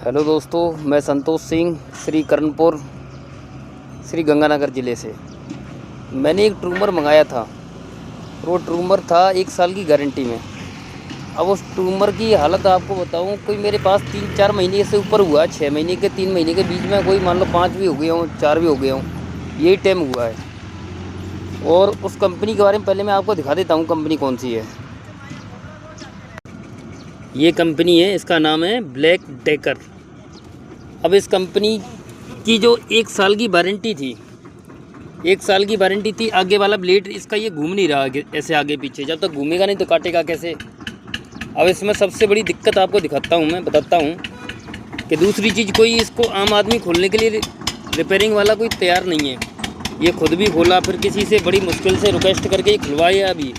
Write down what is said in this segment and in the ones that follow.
Hello दोस्तों, मैं संतोष सिंह श्री कर्णपुर श्री गंगानगर ज़िले से। मैंने एक ट्रूमर मंगाया था। वो ट्रूमर था 1 साल की गारंटी में। अब उस ट्रूमर की हालत आपको बताऊं, कोई मेरे पास 3-4 महीने से ऊपर हुआ, 6 महीने के 3 महीने के बीच में कोई मान लो 5 भी हो गए हों, 4 भी हो गए हों, यही टाइम हुआ है। और उस कंपनी के बारे में पहले मैं आपको दिखा देता हूँ कंपनी कौन सी है। ये कंपनी है, इसका नाम है ब्लैक डेकर। अब इस कंपनी की जो 1 साल की वारंटी थी, 1 साल की वारंटी थी। आगे वाला ब्लेड इसका ये घूम नहीं रहा ऐसे आगे पीछे, जब तक घूमेगा नहीं तो काटेगा कैसे। अब इसमें सबसे बड़ी दिक्कत आपको दिखाता हूँ, मैं बताता हूँ कि दूसरी चीज़, कोई इसको आम आदमी खोलने के लिए रिपेयरिंग वाला कोई तैयार नहीं है। ये खुद भी खोला, फिर किसी से बड़ी मुश्किल से रिक्वेस्ट करके ये खुलवाया अभी,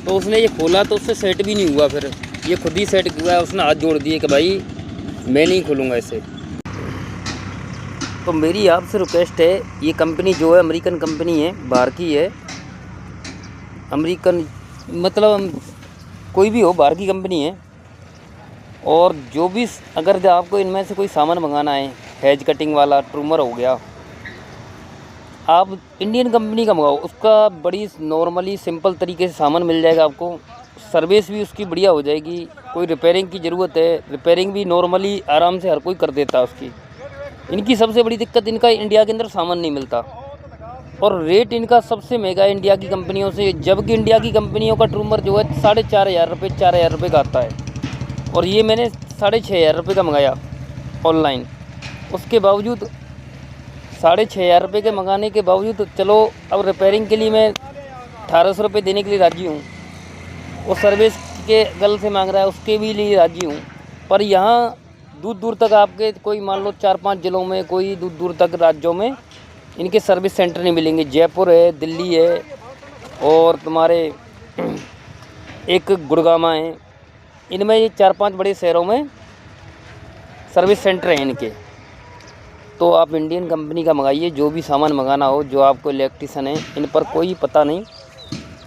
तो उसने ये खोला तो उससे सेट भी नहीं हुआ। फिर ये खुद ही सेट हुआ है, उसने हाथ जोड़ दिए कि भाई मैं नहीं खोलूँगा इसे। तो मेरी आपसे रिक्वेस्ट है, ये कंपनी जो है अमेरिकन कंपनी है, बाहर की है। अमेरिकन मतलब कोई भी हो, बाहर की कंपनी है। और जो भी अगर आपको इनमें से कोई सामान मंगाना है, हेज कटिंग वाला ट्रूमर हो गया, आप इंडियन कंपनी का मंगाओ। उसका बड़ी नॉर्मली सिंपल तरीके से सामान मिल जाएगा आपको। सर्विस भी उसकी बढ़िया हो जाएगी। कोई रिपेयरिंग की ज़रूरत है, रिपेयरिंग भी नॉर्मली आराम से हर कोई कर देता है उसकी। इनकी सबसे बड़ी दिक्कत, इनका इंडिया के अंदर सामान नहीं मिलता और रेट इनका सबसे महंगा है इंडिया की कंपनियों से। जबकि इंडिया की कंपनियों का ट्रूमर जो है 4,500 रुपये, 4,000 रुपये का आता है, और ये मैंने 6,500 रुपये का मंगाया ऑनलाइन। उसके बावजूद 6,500 रुपये के मंगाने के बावजूद, चलो अब रिपेयरिंग के लिए मैं 1,800 रुपये देने के लिए राज़ी हूँ। वो सर्विस के गल से मांग रहा है, उसके भी लिए राज़ी हूँ। पर यहाँ दूर दूर तक आपके कोई मान लो 4-5 ज़िलों में, कोई दूर दूर तक राज्यों में इनके सर्विस सेंटर नहीं मिलेंगे। जयपुर है, दिल्ली है, और तुम्हारे एक गुड़गांव है। इनमें ये 4-5 बड़े शहरों में सर्विस सेंटर हैं इनके। तो आप इंडियन कंपनी का मंगाइए, जो भी सामान मंगाना हो, जो आपको इलेक्ट्रिशियन है, इन पर कोई पता नहीं।